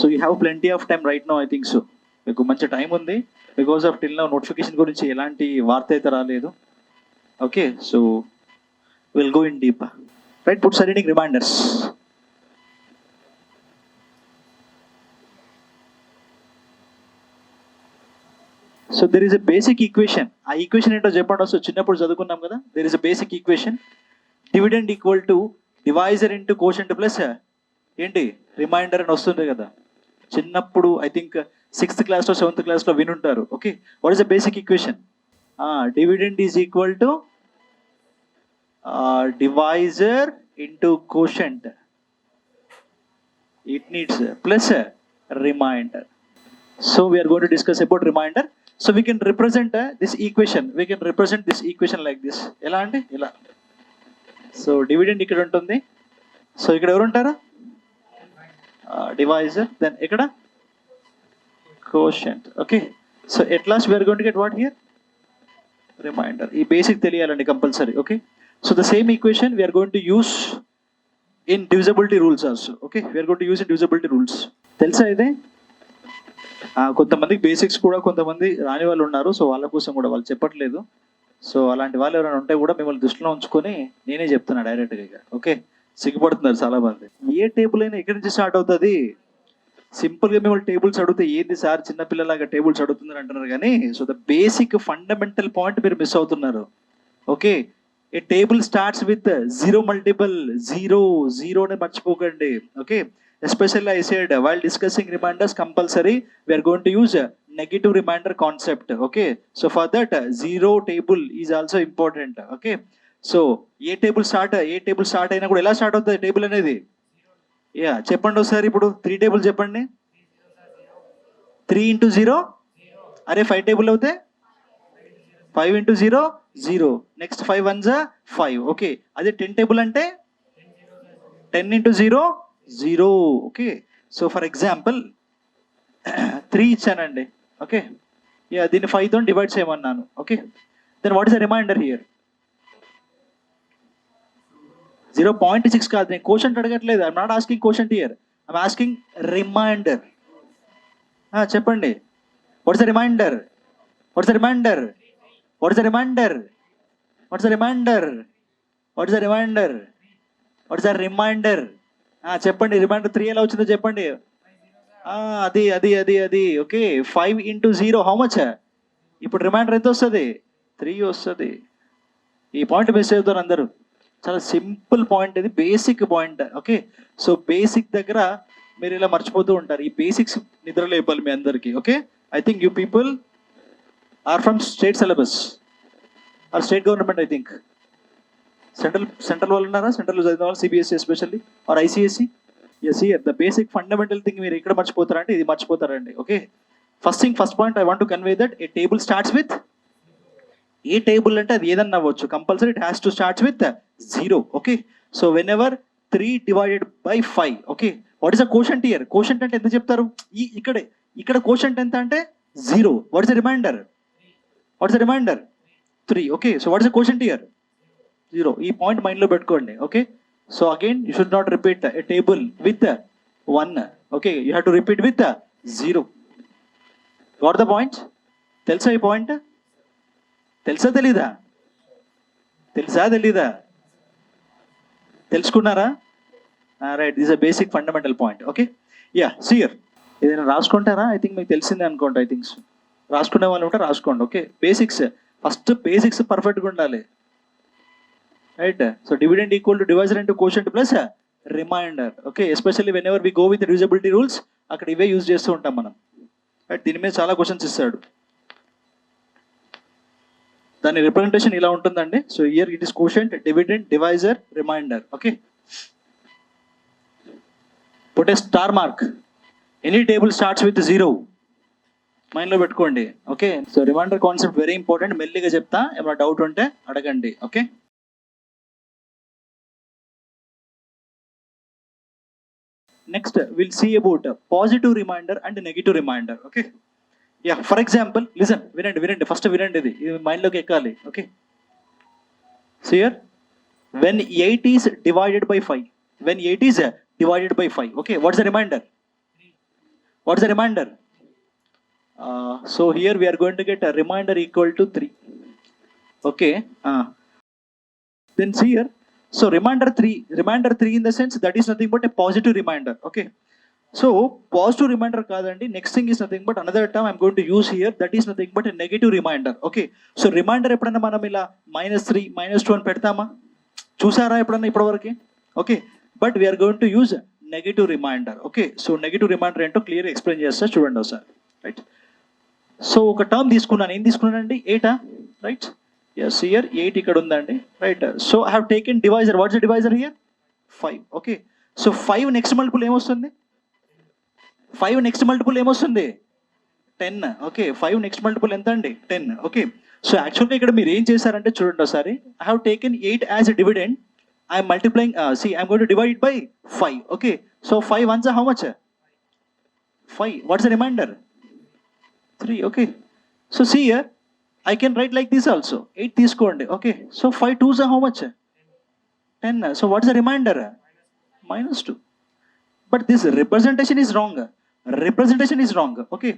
So you have plenty of time right no, I think so. మీకు మంచి time ఉంది, because of till now notification గురించి ఎలాంటి వార్త అయితే రాలేదు. Okay, so will go in deep. Right, put setting reminders. So there is a basic equation. ఆ equation ఏంటో చెప్పండి. వస్తుంది చిన్నప్పుడు చదువుకున్నాం కదా. There is a basic equation, dividend equal to divisor into quotient plus ఏంటి రిమైండర్ అని వస్తుంది కదా. చిన్నప్పుడు ఐ థింక్ 6th క్లాస్లో 7th క్లాస్లో వినుంటారు. Okay, what is the basic equation? Dividend is equal to divisor into quotient, it needs plus remainder. So we are going to discuss about reminder. So we can represent this equation. We can represent this equation like this. ఎలా అంటే ఇలా. So dividend ఇక్కడ ఉంటుంది. So ఇక్కడ ఎవరు ఉంటారు? Divisor. Then ఇక్కడ quotient. Okay, so at last we're going to get what here? Remainder. ఈ బేసిక్ తెలియాలండి compulsory. Okay, so the same equation we're going to use in divisibility rules also. Okay, we're going to use in divisibility rules. తెలుసా ఇదే? కొంతమందికి basics కూడా కొంతమంది రాని వాళ్ళు ఉన్నారు. సో వాళ్ళ కోసం కూడా వాళ్ళు చెప్పట్లేదు. సో అలాంటి వాళ్ళు ఎవరైనా ఉంటే కూడా మిమ్మల్ని దృష్టిలో ఉంచుకొని నేనే చెప్తున్నా డైరెక్ట్గా. ఇక ఓకే, సిగ్గుపడుతున్నారు చాలా మంది. ఏ టేబుల్ అయినా ఎక్కడి నుంచి స్టార్ట్ అవుతుంది? సింపుల్గా మిమ్మల్ని టేబుల్స్ అడిగితే ఏంది సార్ చిన్నపిల్లలాగా టేబుల్స్ అడుగుతున్నారు అంటున్నారు కానీ, so the basic fundamental point మీరు మిస్ అవుతున్నారు. Okay, A table starts with zero multiple, జీరోని మర్చిపోకండి. Okay, especially I said while discussing reminders compulsory we are going to use a negative reminder concept. Okay, so for that zero table is also important. Okay, so A table start అయినా కూడా ఎలా start అవుతుంది table అనేది? Yeah, చెప్పండి ఒకసారి. ఇప్పుడు 3 table చెప్పండి. 3 into 0, అరే 5 టేబుల్ అవుతే 5 into 0 0, నెక్స్ట్ 5 ones 5. ఓకే, అదే 10 టేబుల్ అంటే 10 into 0 0. Okay, so for example 3 ఇచ్చానండి. ఓకే, యా, దీన్ని 5తో డివైడ్ చేయమన్నాను. Okay, then what is the remainder here? 0.6 కాదు, నేను కోషెంట్ అడగట్లేదు. I'm not asking quotient here, I'm asking remainder. చెప్పండి, what's the remainder? What's the remainder? What's the remainder? What's the remainder? What's the remainder? What's the remainder? చెప్పండి, remainder 3 ఎలా వచ్చిందో చెప్పండి. అది అది అది అది ఓకే, 5 into 0 హౌ మచ్? ఇప్పుడు రిమైండర్ ఎంత వస్తుంది? 3 వస్తుంది. ఈ పాయింట్ మిస్ అవుతారు అందరూ. చాలా సింపుల్ పాయింట్ ఇది, basic point. Okay, so basic దగ్గర మీరు ఇలా మర్చిపోతూ ఉంటారు. ఈ బేసిక్స్ నిద్ర లేపాలి మీ అందరికీ. Okay, I think you people are from state syllabus or state government. I think central వాళ్ళు ఉన్నారా? సెంట్రల్ చదివిన వాళ్ళు, CBSE especially or ICSE. Yes, here the basic fundamental thing మీరు ఇక్కడ మర్చిపోతారంటే ఇది మర్చిపోతారండి. Okay, first point I want to convey that a table starts with, a table అంటే అది ఏదన్నా అవ్వచ్చు, compulsory it has to starts with 0. Okay, so whenever 3 divided by 5. Okay, what is the quotient here? Quotient అంటే ఎంత చెప్తారు? ఇక్కడ quotient ఎంత అంటే 0. What is the reminder? What is the reminder? 3. Okay, so what is the quotient here? 0. ఈ point మైండ్లో పెట్టుకోండి. Okay, so again you should not repeat a table with 1. Okay, you have to repeat with 0. Got the point? తెలుసా ఈ point? తెలుసా తెలీదా? తెలుసుకున్నారా? Right, this a basic fundamental point. Okay, yeah, సియర్ ఏదైనా రాసుకుంటారా? I think మీకు తెలిసిందే అనుకోండి. ఐ థింక్ రాసుకునే వాళ్ళు ఉంటే రాసుకోండి. ఓకే, బేసిక్స్ ఫస్ట్, బేసిక్స్ పర్ఫెక్ట్గా ఉండాలి. Right, so dividend equal to divisor into quotient plus reminder. Okay, especially whenever we go with divisibility rules అక్కడ ఇవే యూజ్ చేస్తూ ఉంటాం మనం. రైట్, దీని మీద చాలా క్వశ్చన్స్ ఇస్తాడు. దాని రిప్రజెంటేషన్ ఇలా ఉంటుందండి. So here it is quotient, dividend, divisor, reminder. Okay, put a star mark. Any table starts with 0 మైండ్లో పెట్టుకోండి. Okay, so reminder concept very important. మెల్లిగా చెప్తా, ఏమైనా డౌట్ ఉంటే అడగండి. Okay, next will see about positive reminder and negative reminder. Okay, ya for example listen, వినండి first వినండి, ఇది మైండ్లోకి ఎక్కాలి. Okay, so here when 8 is divided by 5, when 8 is divided by 5, okay, what's the remainder? What's the remainder? So here we are going to get a remainder equal to 3. Okay, then see here, so remainder 3 in the sense that is nothing but a positive remainder. Okay, so positive remainder కాదండి, next thing is nothing but another term I'm going to use here, that is nothing but a negative remainder. Okay, so remainder ఎప్పుడన్నా మనం ఇలా -3 -2 అని పెడతామా? చూసారా ఎప్పుడన్నా ఇప్పటివరకు? Okay, but we are going to use negative reminder. Okay, so negative reminder ఏంటో clear explain చేస్తా, చూడండి ఒకసారి. రైట్, సో ఒక టర్మ్ తీసుకున్నాను, ఏం తీసుకున్నానండి? 8, రైట్? ఎస్, హియర్ 8 ఇక్కడ ఉందండి, right? So I have taken divisor. What's the divisor here? 5. Okay, so 5 next multiple ఏమొస్తుంది? 5 నెక్స్ట్ మల్టిపుల్ ఏమొస్తుంది? 10. ఓకే, 5 నెక్స్ట్ మల్టిపుల్ ఎంత అండి? 10. ఓకే, సో యాక్చువల్గా ఇక్కడ మీరు ఏం చేశారంటే చూడండి ఒకసారి, I have taken 8 as a dividend, I'm multiplying, I'm going to divide it by 5. Okay, so 5 ones are how much? 5. What's the remainder? 3. Okay, so see here, I can write like this also, 8 తీసుకోండి. Okay, so 5 2s are how much? 10. So what's the remainder? -2. But this representation is wrong. Okay,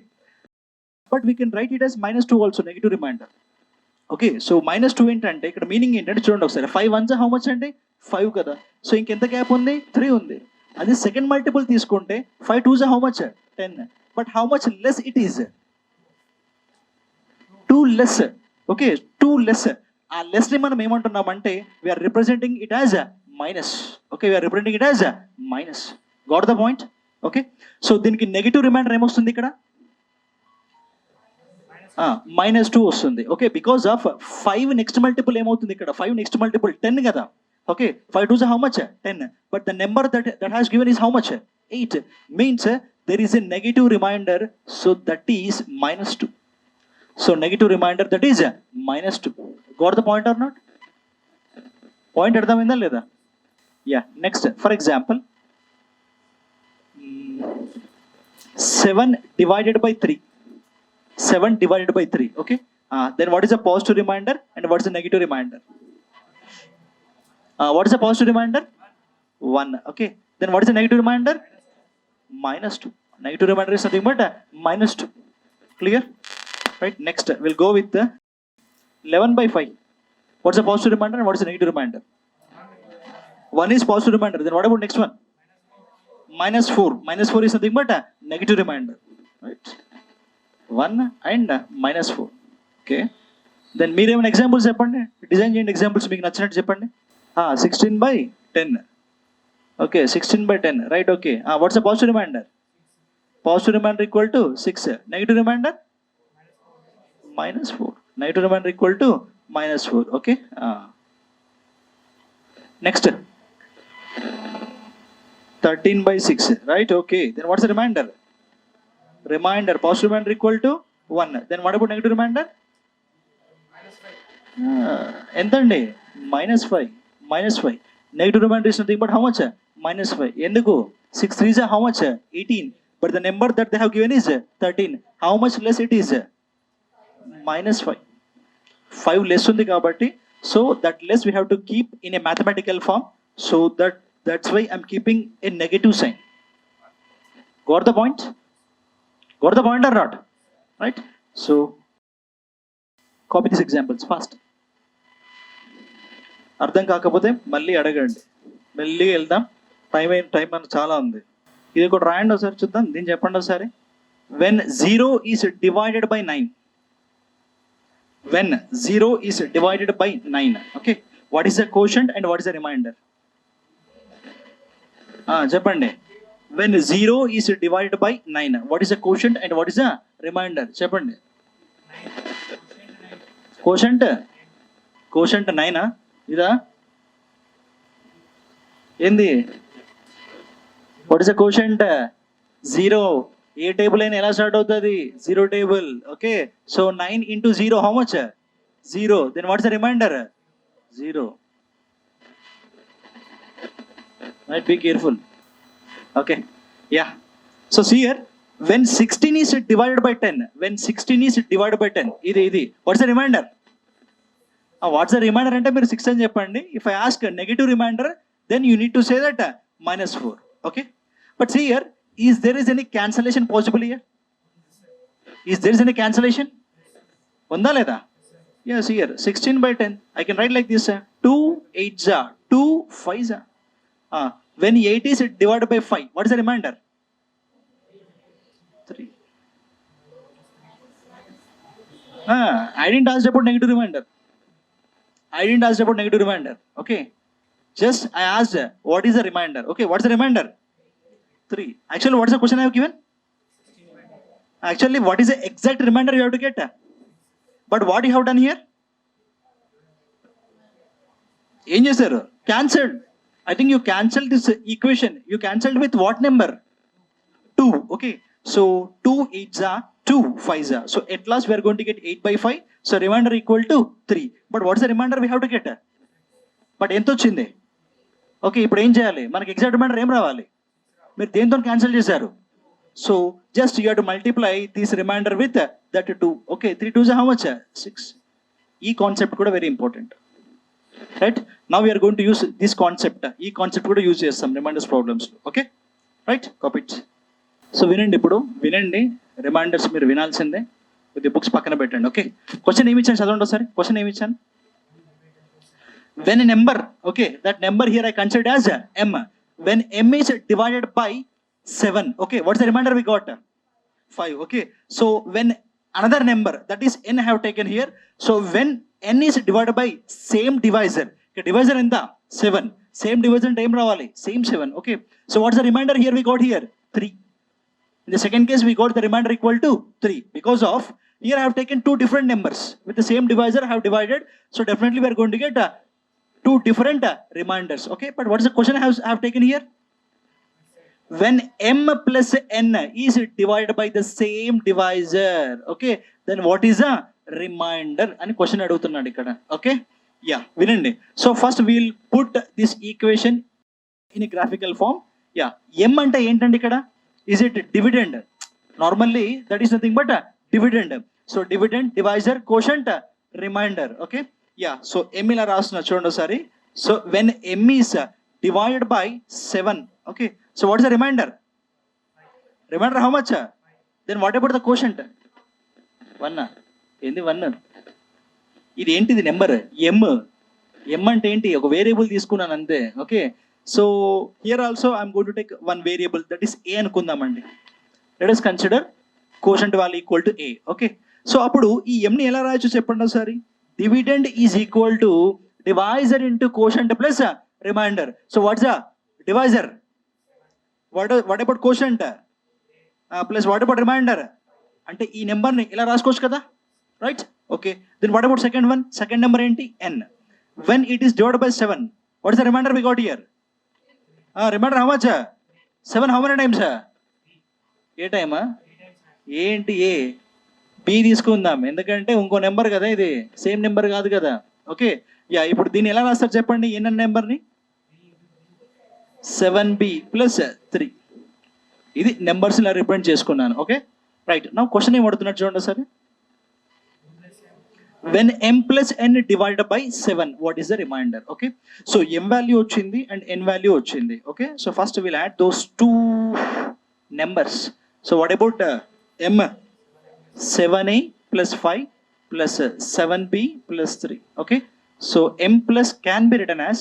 but we can write it as -2 also, negative remainder. Okay, so -2 ఏంటంటే ఇక్కడ meaning ఏంటంటే చూడండి ఒకసారి, 5 ones how much అంటే 5 కదా, so ఇంకెంత gap ఉంది? 3 ఉంది. అది సెకండ్ మల్టిపుల్ తీసుకుంటే 5 2s how much? 10. But how much less it is? 2 less. Okay, 2 less. ఆ లెస్ ని మనం ఏమంటున్నామంటే we're representing it as minus. Okay, we're representing it as minus. Got the point? Okay, so దీనికి negative remainder ఏమొస్తుంది ఇక్కడ? -2 వస్తుంది. Okay, because of 5 next multiple ఏమవుతుంది ఇక్కడ? 5 నెక్స్ట్ మల్టిపుల్ 10 కదా. Okay, 5 2s how much? 10. But the number that has given is how much? 8. Means there is a negative remainder, so that is -2. So negative remainder, that is -2. Got the point or not? Point అర్థమైందా లేదా? Yeah, next, for example, 7 divided by 3. 7 divided by 3. Okay, then what is the positive remainder and what is the negative remainder? What is the positive remainder? 1. Okay, then what is the negative remainder? -2. Negative remainder is nothing but -2. Clear? Right, next we'll go with the 11 by 5. What's the positive remainder and what is the negative remainder? 1 is positive remainder. Then what about next one? -4. -4 is nothing but negative remainder. Right, 1 and -4. Okay, then మీరేమైనా examples చెప్పండి, design చేయండి examples మీకు నచ్చినట్టు చెప్పండి. 16 by 10. Okay, 16 by 10. Right, okay, what's the positive reminder? Positive reminder equal to 6. Negative reminder? -4. Negative reminder equal to -4. Okay, next 13 by 6. Right, okay, then what's the reminder? Remainder, positive remainder equal to 1. Then what about negative remainder? ఎంత అండి? -5. -5. Negative remainder is nothing but how much? -5. ఎందుకు? 6 3s are how much? 18. But the number that they have given is 13. How much less it is? -5. 5 less ఉంది కాబట్టి, so that less we have to keep in a mathematical form. So that's why I'm keeping a negative sign. Got the point? Got the point or not? Right, so copy these examples fast. అర్థం కాకపోతే మళ్ళీ అడగండి, మెల్లిగా వెళ్దాం, time మనకు చాలా ఉంది. ఇది కూడా రాయండి ఒకసారి చూద్దాం, దీన్ని చెప్పండి ఒకసారి. when 0 is divided by 9. When 0 is divided by 9. Okay, what is the quotient and what is the remainder? చెప్పండి. When 0 is divided by 9, what is the quotient and what is the remainder? చెప్పండి. Quotient 9. ఇదా ఏంది? What is the quotient? 0. A table అయినా ఎలా start అవుతుంది? 0 table. Okay, so 9 into 0 how much? 0. Then what is the remainder? 0. Right, be careful. Okay, yeah, so see here, when 16 is divided by 10, when 16 is divided by 10, ఇది what's the remainder? What's the remainder అంటే మీరు 6 అని చెప్పండి. If I ask a negative remainder, then you need to say that -4. Okay, but see here, is there is any cancellation possible here? Is there is any cancellation? ఉందా లేదా? Yes, here 16 by 10, I can write like this, 2 8s are 2 5s are. When 8 is divided by 5, what is the remainder? 3. I didn't ask about negative remainder. Okay, just I asked what is the remainder. Okay, what's the remainder? 3. Actually, what's the question I have given? Actually, what is the exact remainder you have to get? But what you have done here? ఏం చేశారు? Cancelled. I think you cancelled this equation. You cancelled with what number? 2. Okay, so 2 8s are 2 5s are. So at last we are going to get 8 by 5. So remainder equal to 3. But what is the remainder we have to get? But ఎంత వచ్చింది? Okay, ఇప్పుడు ఏం చేయాలి? మనకి exact reminder ఏం రావాలి? మీరు దేంతో క్యాన్సిల్ చేశారు? So just you have to multiply this remainder with that 2. Okay, 3 2s how much? 6. ఈ కాన్సెప్ట్ కూడా very important, right? Now we're going to use this concept. ఈ కాన్సెప్ట్ కూడా యూజ్ చేస్తాం రిమైండర్స్ ప్రాబ్లమ్స్లో. Okay, right, copy it. సో వినండి, ఇప్పుడు వినండి, reminders మీరు వినాల్సిందే. కొద్ది బుక్స్ పక్కన పెట్టండి. ఓకే, క్వశ్చన్ ఏమి ఇచ్చాను చదవండి ఒకసారి. క్వశ్చన్ ఏమి ఇచ్చాను? When a number, okay, that number here I consider as m. When m is divided by 7, okay, what's the remainder we got? 5. Okay, so when another number, that is n I have taken here. So when n is divided by same divisor, okay, divisor in the 7, same divisor time ravali, same 7. Okay, so what's the remainder here we got here? 3. In the second case we got the remainder equal to 3 because of here I have taken two different numbers with the same divisor I have divided. So definitely we are going to get two different reminders. Okay, but what is the question I have taken here? When m plus n is divided by the same divisor, okay, then what is a remainder అని question అడుగుతున్నాడు ఇక్కడ. Okay, ya, వినండి. So first we'll put this equation in graphical form. Ya, m అంటే ఏంటండి ఇక్కడ? Is it dividend? Normally that is nothing but dividend. So dividend, divisor, quotient, reminder. Okay, ya, so m ఇలా రాస్తున్నా చూడండి ఒకసారి. సో వెన్ m is divided by 7, okay, so what is the remainder? Remainder how much? Then what about the quotient? 1. ఏంది 1? ఇది ఏంటిది number? m అంటే ఏంటి? ఒక వేరియబుల్ తీసుకున్నాను అంతే. Okay, so here also I'm going to take one variable, that is a అనుకుందామండి. Let us consider quotient value equal to a. Okay, so అప్పుడు ఈ m ని ఎలా రాయొచ్చు చెప్పండి ఒకసారి. Dividend is equal to divisor into quotient plus remainder. So what's the divisor? What about quotient? Plus what about remainder? అంటే ఈ number ని ఇలా రాసుకోవచ్చు కదా, right? Okay, then what about second one? Second number ఏంటి? n. When it is divided by 7, what is the remainder we got here? Remainder how much? 7 how many times? ఏ టైమా? ఏంటి ఏ? B తీసుకుందాం, ఎందుకంటే ఇంకో నెంబర్ కదా, ఇది సేమ్ నెంబర్ కాదు కదా. ఓకే, యా, ఇప్పుడు దీన్ని ఎలా రాస్తారు చెప్పండి? ఎన్న నెంబర్ని? 7b plus 3. ఇది నెంబర్స్ ఇలా రిప్రజెంట్ చేసుకున్నాను. Okay, right. నా క్వశ్చన్ ఏం అడుగుతున్నట్టు చూడండి సరే. When m plus n divided by 7, what is the remainder? Okay, so m value వచ్చింది అండ్ n వాల్యూ వచ్చింది. Okay, so first will add those two numbers. So what about m? 7a plus 5 plus 7b plus 3. Okay, so m plus can be written as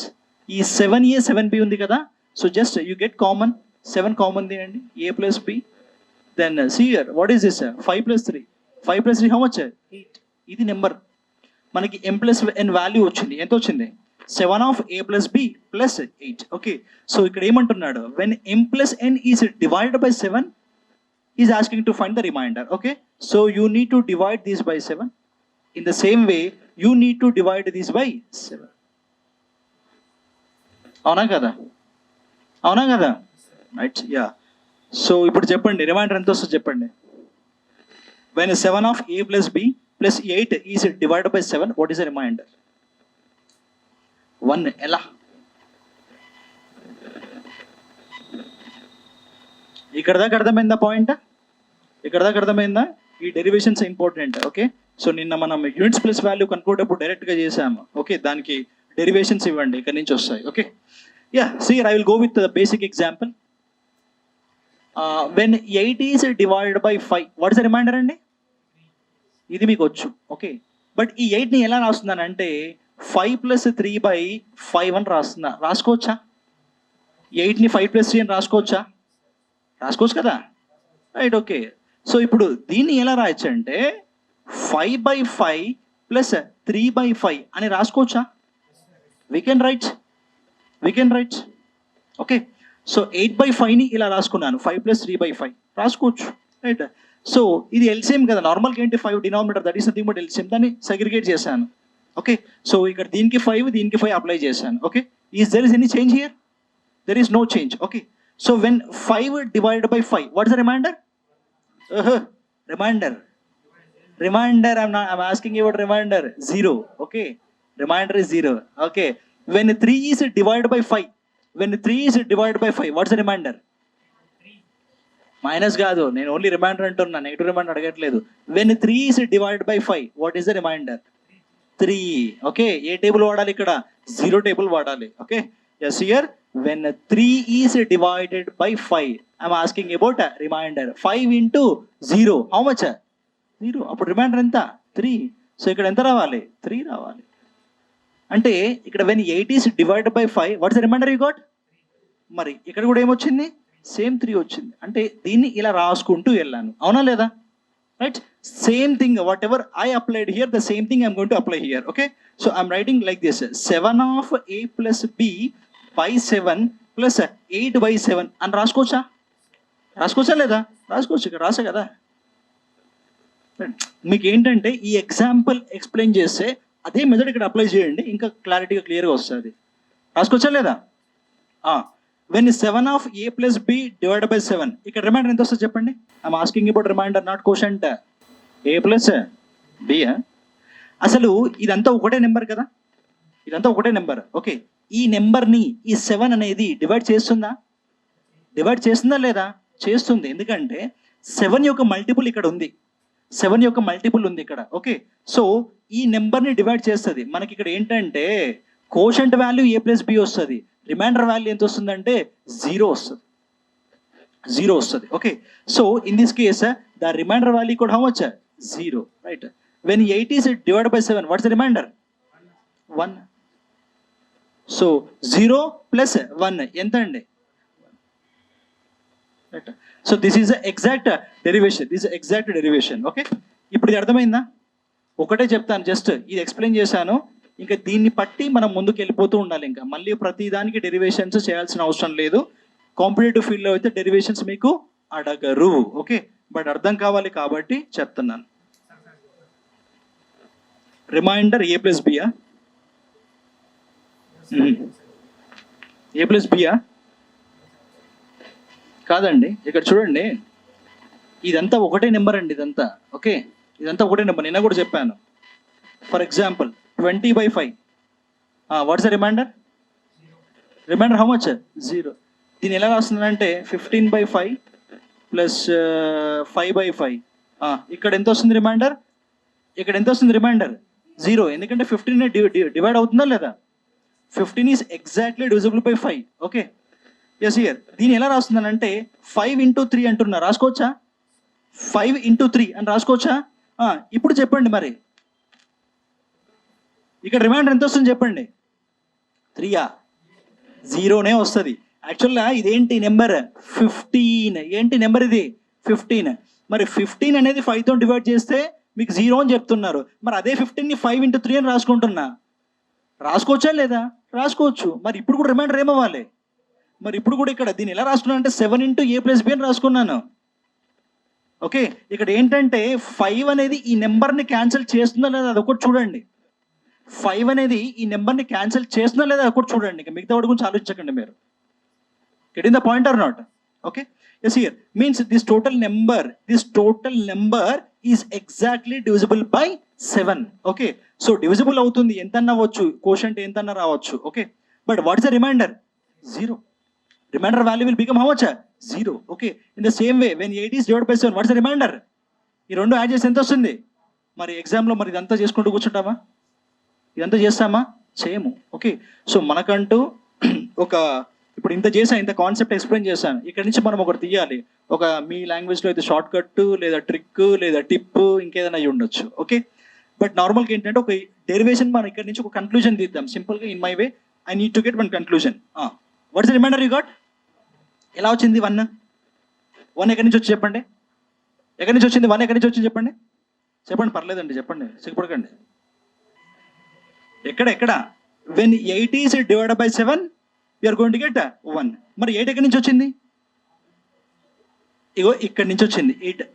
ఈ 7a 7b ఉంది కదా. So just you get common, 7 common తీయండి, a plus b. Then see here, what is this? 5 plus 3. 5 plus 3 how much? 8. ఇది number. మనకి m plus n value వచ్చింది. ఎంత వచ్చింది? 7 of a plus b plus 8. Okay, so ఇక్కడ ఏమంటున్నాడు? when m plus n is divided by 7, is asking to find the remainder. Okay, so you need to divide this by 7. In the same way you need to divide this by 7. అవునా కదా? అవునా కదా? Right, yeah. So ఇప్పుడు చెప్పండి, reminder ఎంత వస్తుందో చెప్పండి. when 7 of a plus b plus 8 is divided by 7, what is the remainder? 1. ఎలా? ఇక్కడ దాకా అర్థమైందా పాయింట్? ఇక్కడ దాకా అర్థమైందా? ఈ డెరివేషన్స్ ఇంపార్టెంట్. ఓకే, సో నిన్న మనం యూనిట్స్ ప్లస్ వాల్యూ కనుక్కోటప్పుడు డైరెక్ట్గా చేసాము. ఓకే, దానికి డెరివేషన్స్ ఇవ్వండి, ఇక్కడ నుంచి వస్తాయి. Okay, ya, see I will go with the basic example. When 8 is divided by 5, what is the reminder అండి? ఇది మీకు వచ్చు. ఓకే, బట్ ఈ 8ని ఎలా రాస్తున్నానంటే 5 + 3/5 అని రాస్తున్నా. రాసుకోవచ్చా? 8ని 5 + 3 అని రాసుకోవచ్చా? రాసుకోవచ్చు కదా, రైట్? ఓకే, సో ఇప్పుడు దీన్ని ఎలా రాయొచ్చు అంటే 5/5 + 3/5 అని రాసుకోవచ్చా? We can write. Okay, so 8/5ని ఇలా రాసుకున్నాను, 5 + 3/5 రాసుకోవచ్చు, రైట్? సో ఇది ఎల్సిఎం కదా, నార్మల్గా ఏంటి 5 denominator, that is nothing but LCM. దాన్ని సెగ్రిగేట్ చేశాను. ఓకే, సో ఇక్కడ దీనికి 5 దీనికి 5 అప్లై చేశాను. Okay, is there is any change here? There is no change. Okay, so when 5 divided by 5, what is the reminder? Reminder, I'm asking you about reminder. 0. Okay, reminder is 0. Okay, when 3 is divided by 5, what's the reminder? Minus కాదు, నేను only reminder అంటున్నా, negative reminder అడగట్లేదు. When 3 is divide by 5, what is the reminder? 3. Okay, A table వాడాలి ఇక్కడ? 0 table వాడాలి. Okay, yes here when 3 is divided by 5, I'm asking about reminder. 5 into 0, how much? 0. అప్పుడు reminder ఎంత? 3. So ఇక్కడ ఎంత రావాలి? 3 రావాలి. అంటే ఇక్కడ when 8 is divided by 5, what's the reminder you got? మరి ఇక్కడ కూడా ఏమొచ్చింది? సేమ్ 3 వచ్చింది. అంటే దీన్ని ఇలా రాసుకుంటూ వెళ్ళాను, అవునా లేదా? Right, same thing what ever I applied here, the same thing I'm going to apply here. Okay, so I'm writing like this, 7 of a plus b by 7 plus 8 by 7 అని రాసుకోవచ్చా లేదా? రాసుకోవచ్చు, ఇక్కడ రాసా కదా. మీకు ఏంటంటే ఈ ఎగ్జాంపుల్ ఎక్స్ప్లెయిన్ చేస్తే అదే మెథడ్ ఇక్కడ అప్లై చేయండి, ఇంకా క్లారిటీగా క్లియర్గా వస్తుంది. రాసుకోవచ్చా లేదా? When 7 of a plus b divided by 7, ఇక్కడ రిమైండర్ ఎంత వస్తుంది చెప్పండి? I'm asking about reminder, not question. a plus b. అసలు ఇదంతా ఒకటే నెంబర్ కదా, ఇదంతా ఒకటే నెంబర్. ఓకే, ఈ నెంబర్ని ఈ 7 అనేది డివైడ్ చేస్తుందా లేదా? చేస్తుంది. ఎందుకంటే 7 యొక్క మల్టిపుల్ ఇక్కడ ఉంది, 7 యొక్క మల్టిపుల్ ఉంది ఇక్కడ. ఓకే, సో ఈ నెంబర్ని డివైడ్ చేస్తుంది. మనకి ఇక్కడ ఏంటంటే quotient value a plus b వస్తుంది, రిమైండర్ వాల్యూ ఎంత వస్తుందంటే 0 వస్తుంది. Okay, so in this case the remainder value కూడా how much? 0, right? When 8 is divided by 7, what's the remainder? 1. So 0 + 1 ఎంత అండి? Right, so this is exact derivation. Okay, ఇప్పుడు ఇది అర్థమైందా? ఒకటే చెప్తాను, జస్ట్ ఇది ఎక్స్ప్లెయిన్ చేశాను, ఇంకా దీన్ని పట్టి మనం ముందుకు వెళ్ళిపోతూ ఉండాలి. ఇంకా మళ్ళీ ప్రతి దానికి డెరివేషన్స్ చేయాల్సిన అవసరం లేదు. కాంపిటేటివ్ ఫీల్డ్లో అయితే డెరివేషన్స్ మీకు అడగరు. ఓకే, బట్ అర్థం కావాలి కాబట్టి చెప్తున్నాను. Reminder a plus b, a plus b కాదండి, ఇక్కడ చూడండి, ఇదంతా ఒకటే నెంబర్ అండి, ఇదంతా. ఓకే, ఇదంతా ఒకటే నెంబర్, నిన్న కూడా చెప్పాను. For example 20/5, what's the reminder? How much? 0. దీన్ని ఎలా రాస్తున్నానంటే 15/5 + 5/5. ఇక్కడ ఎంత వస్తుంది రిమైండర్? 0. ఎందుకంటే 15 డివైడ్ అవుతుందా లేదా? 15 is exactly divisible by 5. Okay, yes here దీన్ని ఎలా రాస్తున్నానంటే 5 into 3 అంటున్నా, రాసుకోవచ్చా? 5 into 3 అని రాసుకోవచ్చా? ఇప్పుడు చెప్పండి, మరి ఇక్కడ రిమైండర్ ఎంత వస్తుంది చెప్పండి? 3. 0నే వస్తుంది. యాక్చువల్గా ఇదేంటి నెంబర్? 15. ఏంటి నెంబర్ ఇది? 15. మరి 15 అనేది 5తో డివైడ్ చేస్తే మీకు 0 అని చెప్తున్నారు. మరి అదే 15ని 5 into 3 అని రాసుకుంటున్నా, రాసుకోవచ్చా లేదా? రాసుకోవచ్చు. మరి ఇప్పుడు కూడా రిమైండర్ ఏమవ్వాలి? మరి ఇప్పుడు కూడా ఇక్కడ దీన్ని ఎలా రాసుకున్నాను అంటే 7 into a plus b అని రాసుకున్నాను. ఓకే, ఇక్కడ ఏంటంటే 5 అనేది ఈ నెంబర్ని క్యాన్సిల్ చేస్తుందా లేదా అదొకటి చూడండి. 5 అనేది ఈ నెంబర్ని క్యాన్సిల్ చేస్తుందా లేదా అదొకటి చూడండి. ఇంకా మిగతా వాటి గురించి ఆలోచించకండి మీరు. Getting the point or not? Okay, yes, here means this total number is exactly divisible by 7. Okay, so divisible అవుతుంది, ఎంత అవ్వచ్చు, కోషంట్ ఎంత రావచ్చు. Okay, but what is the remainder? 0. Remainder value will become how much? 0. Okay, in the same way when 8 is divided by 7, what's the remainder? ఈ రెండు add చేసి ఎంత వస్తుంది? మరి ఎగ్జామ్లో మరి ఇదంతా చేసుకుంటూ కూర్చుంటామా? ఇదంతా చేస్తామా? చేయము. ఓకే, సో మనకంటూ ఒక ఇప్పుడు ఇంత చేశాను, ఇంత కాన్సెప్ట్ ఎక్స్ప్లెయిన్ చేశాను. ఇక్కడ నుంచి మనం ఒకటి తీయాలి. ఒక మీ లాంగ్వేజ్లో అయితే షార్ట్ కట్ లేదా ట్రిక్ లేదా టిప్ ఇంకేదైనా అయ్యి ఉండొచ్చు. ఓకే, బట్ నార్మల్గా ఏంటంటే ఒక డెరివేషన్ మనం ఇక్కడ నుంచి ఒక కన్క్లూజన్ తీద్దాం సింపుల్గా. In my way I need to get one conclusion. What's the reminder you got? ఎలా వచ్చింది 1? 1 ఎక్కడి నుంచి వచ్చి చెప్పండి. ఎక్కడి నుంచి వచ్చింది 1? ఎక్కడి నుంచి వచ్చింది చెప్పండి. చెప్పండి, పర్లేదండి, చెప్పండి, సిగ్గుపడకండి. ఎక్కడ when 8 is divided by 7 you're going to get 1. మరి 8 ఎక్కడి నుంచి వచ్చింది? ఇగో ఇక్కడి నుంచి వచ్చింది 8.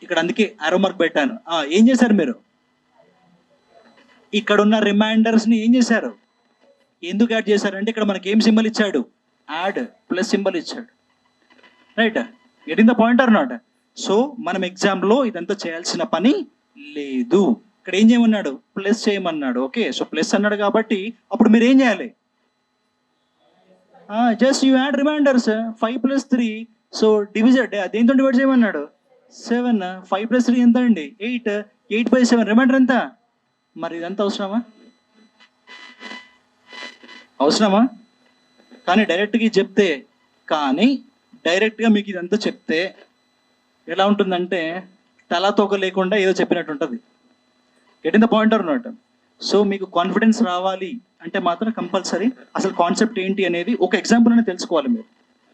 ఇక్కడ అందుకే ఆరో మార్క్ పెట్టాను. ఏం చేశారు మీరు? ఇక్కడ ఉన్న రిమైండర్స్ని ఏం చేశారు? ఎందుకు యాడ్ చేశారంటే ఇక్కడ మనకి ఏం సింబల్ ఇచ్చాడు? యాడ్ ప్లస్ సింబల్ ఇచ్చాడు. Right, getting the point or not? So మనం ఎగ్జామ్లో ఇదంతా చేయాల్సిన పని లేదు. ఇక్కడ ఏం చేయమన్నాడు? ప్లస్ చేయమన్నాడు. ఓకే, సో ప్లస్ అన్నాడు కాబట్టి అప్పుడు మీరు ఏం చేయాలి? Just you add remainders. 5 + 3. So డివిజెడ్ దేంతో డివైడ్ చేయమన్నాడు? 7. 5 + 3 ఎంత అండి? 8. 8/7 రిమైండర్ ఎంత? మరి ఇదంతా అవసరమా? కానీ డైరెక్ట్గా మీకు ఇదంతా చెప్తే ఎలా ఉంటుందంటే తలాతోక లేకుండా ఏదో చెప్పినట్టు ఉంటుంది. Getting the point or not? So మీకు కాన్ఫిడెన్స్ రావాలి అంటే మాత్రం కంపల్సరీ అసలు కాన్సెప్ట్ ఏంటి అనేది ఒక ఎగ్జాంపుల్ అనేది తెలుసుకోవాలి మీరు.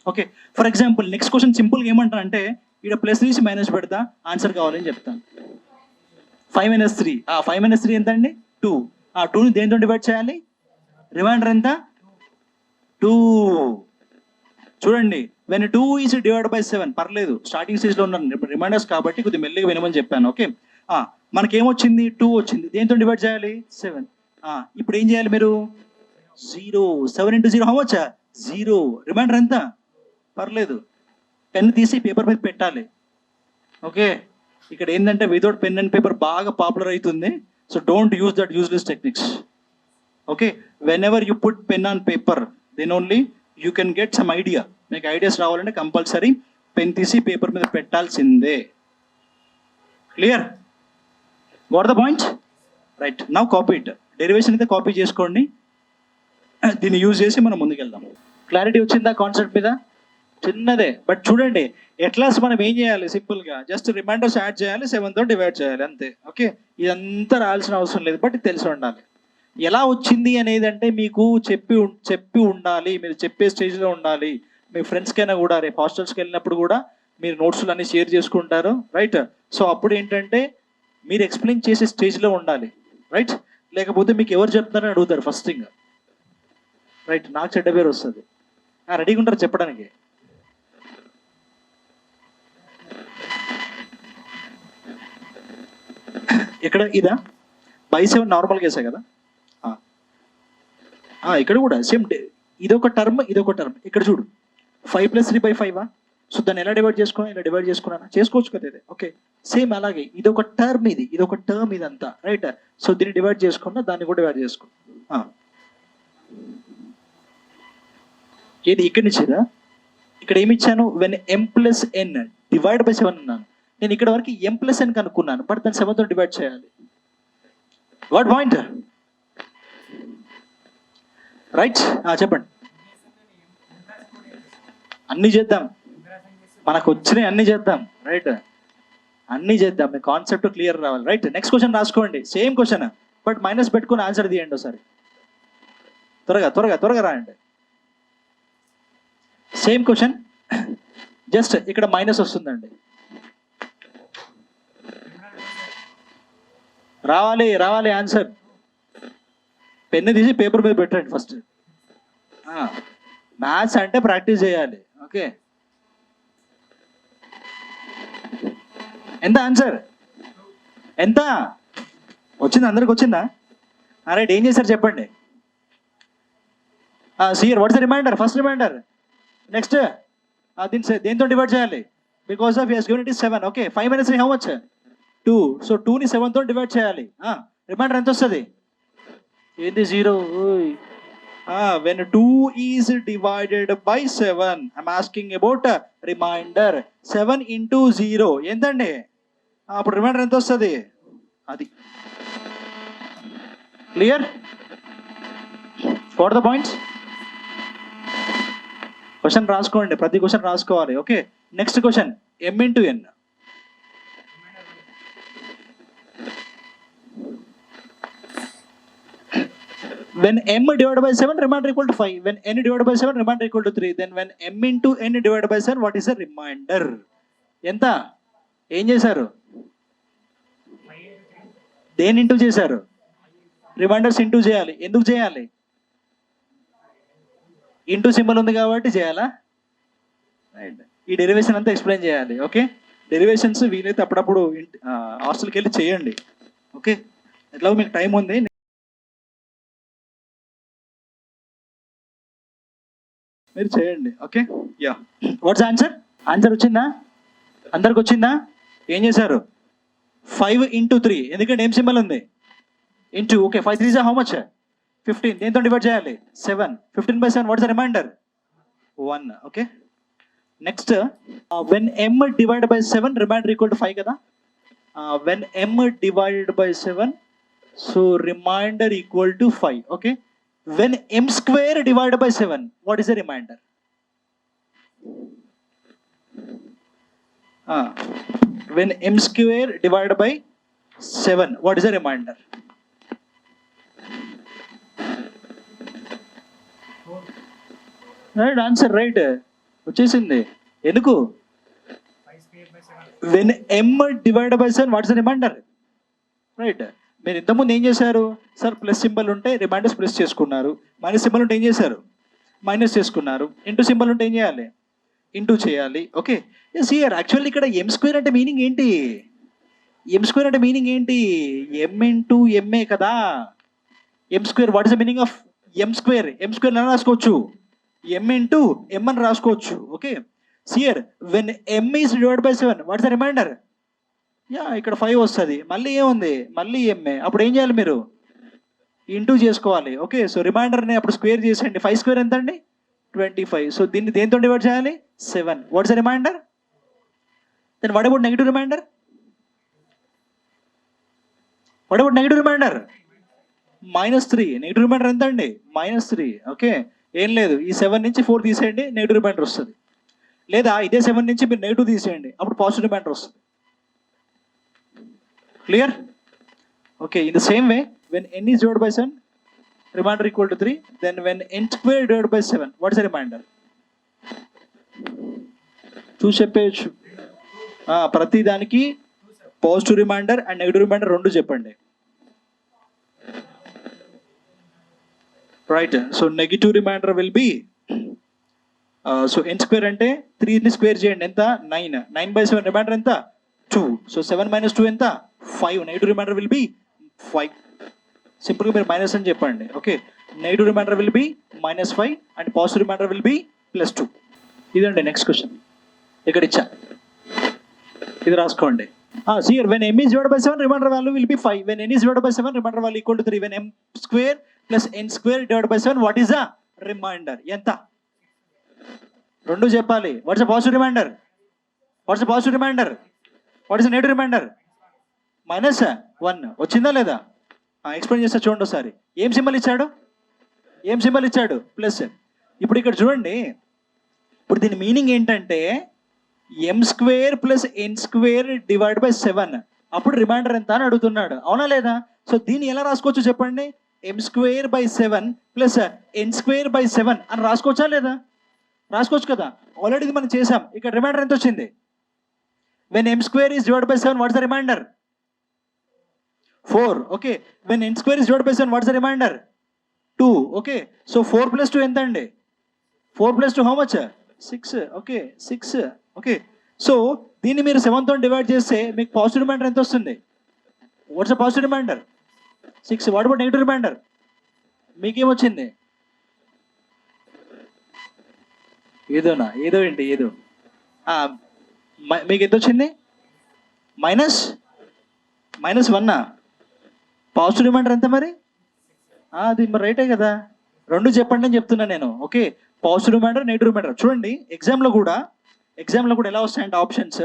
Okay, for example next question సింపుల్గా ఏమంటా అంటే ఇక్కడ ప్లస్ తీసి మైనస్ పెడతా, ఆన్సర్ కావాలని చెప్తాను. 5 - 3. 5 - 3 ఎంత అండి? 2. 2ని దేంతో డివైడ్ చేయాలి? రిమైండర్ ఎంత? 2. చూడండి, వెన్ 2 ఈజ్ డివైడ్ బై 7, పర్లేదు స్టార్టింగ్ స్టేజ్లో ఉన్నాను, ఇప్పుడు రిమైండర్స్ కాబట్టి కొద్దిగా మెల్లిగా వినమని చెప్పాను. ఓకే, మనకేమొచ్చింది? 2 వచ్చింది. దేంతో డివైడ్ చేయాలి? 7. ఇప్పుడు ఏం చేయాలి మీరు? 0. 7 × 0 హౌ మచ్? 0. రిమైండర్ ఎంత? పర్లేదు, పెన్ తీసి పేపర్ మీద పెట్టాలి. ఓకే, ఇక్కడ ఏంటంటే వితౌట్ పెన్ అండ్ పేపర్ బాగా పాపులర్ అవుతుంది. So don't use that useless techniques. Okay, whenever you put pen on paper then only you can get some idea. మీకు ఐడియాస్ రావాలంటే కంపల్సరీ పెన్ తీసి paper మీద పెట్టాల్సిందే. Clear? What the point? Right, now copy it. Derivation అయితే copy చేసుకోండి, దీన్ని use చేసి మనం ముందుకెళ్దాం. క్లారిటీ వచ్చిందా కాన్సెప్ట్ మీద? చిన్నదే, బట్ చూడండి ఎట్లాస్ మనం ఏం చేయాలి? సింపుల్గా జస్ట్ రిమైండర్స్ యాడ్ చేయాలి, 7తో డివైడ్ చేయాలి, అంతే. ఓకే, ఇదంతా రాయాల్సిన అవసరం లేదు, బట్ తెలిసి ఉండాలి. ఎలా వచ్చింది అనేది అంటే మీకు చెప్పి ఉండాలి, మీరు చెప్పే స్టేజ్లో ఉండాలి. మీ ఫ్రెండ్స్కైనా కూడా రేపు హాస్టల్స్కి వెళ్ళినప్పుడు కూడా మీరు నోట్స్లు అన్నీ షేర్ చేసుకుంటారు. రైట్, సో అప్పుడు ఏంటంటే మీరు ఎక్స్ప్లెయిన్ చేసే స్టేజ్లో ఉండాలి. రైట్, లేకపోతే మీకు ఎవరు చెప్తారని అడుగుతారు ఫస్ట్ థింగ్. రైట్, నాకు చెడ్డ పేరు వస్తుంది. రెడీగా ఉంటారు చెప్పడానికి. ఇక్కడ ఇదా బై 7 నార్మల్ కేసే కదా. ఇక్కడ కూడా సేమ్, ఇదొక టర్మ్. ఇక్కడ చూడు 5 + 3/5. సో దాన్ని ఎలా డివైడ్ చేసుకున్నా? ఇలా డివైడ్ చేసుకున్నానా? చేసుకోవచ్చు కదా ఇది. ఓకే, సేమ్ అలాగే ఇదొక టర్మ్, ఇదొక టర్మ్ ఇదంతా. రైట్, సో దీన్ని డివైడ్ చేసుకున్నా, దాన్ని కూడా డివైడ్ చేసుకున్నా. ఏది ఇక్కడి నుంచిదా? ఇక్కడ ఏమి ఇచ్చాను? When m + n divide by 7 అన్నాను. నేను ఇక్కడ వరకు m + n కనుక్కున్నాను, బట్ దాన్ని 7తో డివైడ్ చేయాలి. What point? రైట్, చెప్పండి. అన్నీ చేద్దాం, మనకు వచ్చినాయి అన్నీ చేద్దాం. రైట్, అన్నీ చేద్దాం, మీ కాన్సెప్ట్ క్లియర్ రావాలి. రైట్, నెక్స్ట్ క్వశ్చన్ రాసుకోండి. సేమ్ క్వశ్చన్, బట్ మైనస్ పెట్టుకుని ఆన్సర్ తీయండి ఒకసారి. త్వరగా రాయండి. సేమ్ క్వశ్చన్, జస్ట్ ఇక్కడ మైనస్ వస్తుందండి. రావాలి ఆన్సర్. పెన్ను తీసి పేపర్ మీద పెట్టండి ఫస్ట్. మ్యాథ్స్ అంటే ప్రాక్టీస్ చేయాలి. ఓకే, ఎంత ఆన్సర్? ఎంత వచ్చింది? అందరికి వచ్చిందా? రైట్, ఏం చేశారు చెప్పండి. సియర్ what's remainder? First remainder. Next దీన్ని దేంతో డివైడ్ చేయాలి? Because of as given it is 7. Okay, 5 - 3 how much? 2. So 2ని 7తో డివైడ్ చేయాలి. రిమైండర్ ఎంత వస్తుంది? ఏంది 0? When 2 is divided by 7, I'm asking about a reminder. 7 into 0 ఎంతండి? అప్పుడు రిమైండర్ ఎంత వస్తుంది? అది clear? What the points? Question రాసుకోండి, ప్రతి క్వశ్చన్ రాసుకోవాలి. Okay, next question m into n. When m divided by 7, remainder equal to 5. When n divided by 7, remainder equal to 3. Then when m into n divided by 7, what is the remainder? ఎంత? ఏం చేశారు? దేని into చేశారు? Reminders into చేయాలి. ఎందుకు చేయాలి? Into symbol ఉంది కాబట్టి చేయాలా? రైట్. ఈ డెరివేషన్ అంతా ఎక్స్ప్లెయిన్ చేయాలి. ఓకే, డెరివేషన్స్ వీలైతే అప్పుడప్పుడు హాస్టల్కి వెళ్ళి చేయండి. ఓకే, ఎట్లా మీకు టైం ఉంది. మీరు చేయండి. Okay, yeah. Watts answer? Answer వచ్చిందా? అందరికి వచ్చిందా? ఏం చేశారు? 5 into 3, ఎందుకంటే ఏం సింబల్ ఉంది? ఇంటూ. Okay, 5 3 how much? 15. దేంతో డివైడ్ చేయాలి? 7. 15 by 7, what's the remainder? 1. Okay, next when m divide by 7, remainder equal to 5 కదా. When m divided by 7, so remainder equal to 5. Okay, when m square divided by 7, what is the remainder? When m square divided by 7, what is the remainder? Right answer, right? వచ్చేసింది. ఎందుకు? when m divided by 7, what is the remainder? Right. మీరు ఇంతకుముందు ఏం చేశారు? Sir plus symbol ఉంటే reminders plus చేసుకున్నారు, minus symbol ఉంటే ఏం చేశారు? మైనస్ చేసుకున్నారు. ఇంటూ సింబల్ ఉంటే ఏం చేయాలి? ఇంటూ చేయాలి. ఓకే, ఎస్ హియర్ యాక్చువల్లీ ఇక్కడ ఎం స్క్వేర్ అంటే మీనింగ్ ఏంటి? ఎం స్క్వేర్ అంటే మీనింగ్ ఏంటి? ఎం ఇంటూ ఎంఏ కదా. M square, what is the meaning of m square? M square ఎలా రాసుకోవచ్చు? ఎం ఇంటూ ఎం అని రాసుకోవచ్చు. Okay, here when m is divided by 7, what is the remainder? Yeah, ఇక్కడ 5 వస్తుంది. మళ్ళీ ఏముంది? మళ్ళీ ఎంఏ. అప్పుడు ఏం చేయాలి మీరు? ఇంటూ చేసుకోవాలి. ఓకే, సో రిమైండర్ని అప్పుడు స్క్వేర్ చేసేయండి. 5 స్క్వేర్ ఎంత అండి? 25. సో దీన్ని దేంతో డివైడ్ చేయాలి? 7. What's the remainder? Then what about negative remainder? What about negative remainder? -3. Negative remainder ఎంత అండి? -3. ఓకే, ఏం లేదు, ఈ 7 నుంచి 4 తీసేయండి, నెగిటివ్ రిమైండర్ వస్తుంది. లేదా ఇదే 7 నుంచి మీరు నెగిటివ్ తీసేయండి, అప్పుడు పాజిటివ్ రిమైండర్ వస్తుంది. Clear? Okay, in the same way, when n is divided by 7, remainder equal to 3. Then when n square divided by 7, what is the remainder? చూసి చెప్పేయచ్చు. ప్రతి దానికి positive reminder and negative remainder రెండు చెప్పండి. Right, so negative remainder will be, so n square అంటే 3ని square చేయండి, ఎంత? 9. 9 by 7, రిమైండర్ ఎంత? 2. సో 7 minus 2 ఎంత? 5. Negative remainder will be 5. సింపుల్గా మీరు మైనస్ అని చెప్పండి. Okay, negative remainder will be -5 and positive remainder will be +2. ఇదండి నెక్స్ట్ క్వశ్చన్. ఇక్కడ ఇచ్చా, ఇది రాసుకోండి. Here when m is divided by 7, remainder value will be 5. వెన్ n is divided by 7, remainder value equal to 3. When m square plus n square divided by 7, what is the remainder? ఎంత? రెండు చెప్పాలి. What's the positive remainder? What's the positive remainder? What is negative remainder? -1. వచ్చిందా లేదా? Explain చేస్తా చూడండి ఒకసారి. ఏం symbol ఇచ్చాడు? ఏం సింబల్ ఇచ్చాడు? ప్లస్. ఇప్పుడు ఇక్కడ చూడండి, ఇప్పుడు దీని మీనింగ్ ఏంటంటే m square plus n square divide by 7, అప్పుడు రిమైండర్ ఎంత అని అడుగుతున్నాడు, అవునా లేదా? సో దీన్ని ఎలా రాసుకోవచ్చు చెప్పండి? m square by 7 plus n square by 7 అని రాసుకోవచ్చా లేదా? రాసుకోవచ్చు కదా. ఆల్రెడీ ఇది మనం చేసాం. ఇక్కడ రిమైండర్ ఎంత వచ్చింది? When m square is divided by 7, what is the remainder? 4. Okay, when n square is divided by 7, what is the remainder? 2. Okay, so 4 plus 2 ఎంత అండి? 4 plus 2 how much? 6. Okay, 6. Okay, so దీన్ని మీరు 7 తో divide చేస్తే మీకు positive remainder ఎంత వస్తుంది? What's the positive remainder? 6. What about negative remainder? మీకేమొచ్చింది? ఏదోనా, ఏదో ఏంటి, ఏదో మీకు ఎంత వచ్చింది? -1. పాజిటివ్ రిమైండర్ ఎంత మరి? అది మరి రైటే కదా. రెండు చెప్పండి అని చెప్తున్నా నేను. Okay, positive remainder, negative remainder. చూడండి ఎగ్జామ్లో కూడా ఎలా వస్తాయంటే ఆప్షన్స్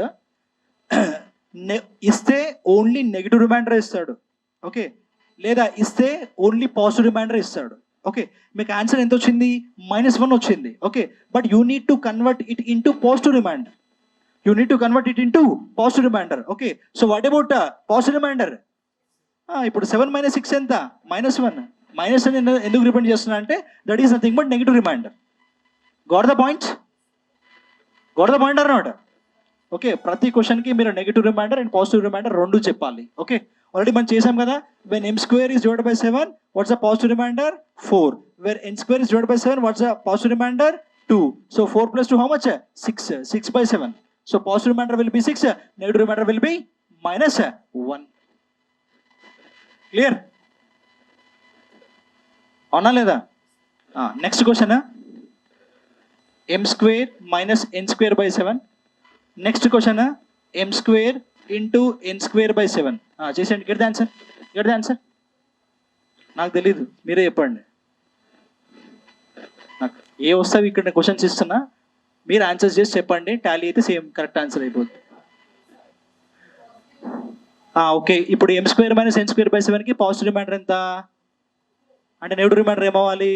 ఇస్తే ఓన్లీ నెగిటివ్ రిమైండర్ ఇస్తాడు. ఓకే, లేదా ఇస్తే ఓన్లీ పాజిటివ్ రిమైండర్ ఇస్తాడు. ఓకే, మీకు ఆన్సర్ ఎంత వచ్చింది? -1 వచ్చింది. Okay, but you need to convert it into positive remainder. You need to convert it into positive remainder. Okay, so what about positive remainder? ఇప్పుడు 7 - 6 ఎంత? -1. మైనస్ అని ఎందుకు రిపెండ్ చేస్తున్నా అంటే that is nothing but negative remainder. Got the point అన్నమాట. Okay, ప్రతి క్వశ్చన్కి మీరు negative remainder and positive remainder రెండు చెప్పాలి. ఓకే, ఆల్రెడీ మనం చేసాం కదా. When m² is divided by 7, what's the positive remainder? 4. Where n² is divided by 7, what's the positive remainder? 2. So 4 plus 2 how much? 6. 6 by 7. So positive remainder will be 6, negative remainder will be -1. Clear? అవునా లేదా? Next question m² minus n² by 7. Next question m² into n² by 7. చేసేయండి. Get the answer. నాకు తెలీదు, మీరే చెప్పండి. నాకు ఏ వస్తావి ఇక్కడ questions ఇస్తున్నా, మీరు ఆన్సర్స్ చేసి చెప్పండి. టాలీ అయితే సేమ్ కరెక్ట్ ఆన్సర్ అయిపోతుంది. ఓకే, ఇప్పుడు m² minus n² by 7కి పాజిటివ్ రిమైండర్ ఎంత అంటే నెగిటివ్ రిమైండర్ ఏమవ్వాలి?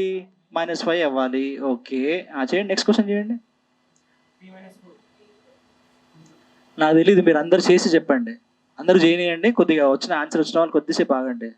-5 అవ్వాలి. ఓకే, చేయండి. నెక్స్ట్ క్వశ్చన్ చేయండి. నాకు తెలీదు, మీరు అందరు చేసి చెప్పండి. అందరూ చేయనియండి. కొద్దిగా వచ్చిన ఆన్సర్ వచ్చిన వాళ్ళు కొద్దిసేపు ఆగండి.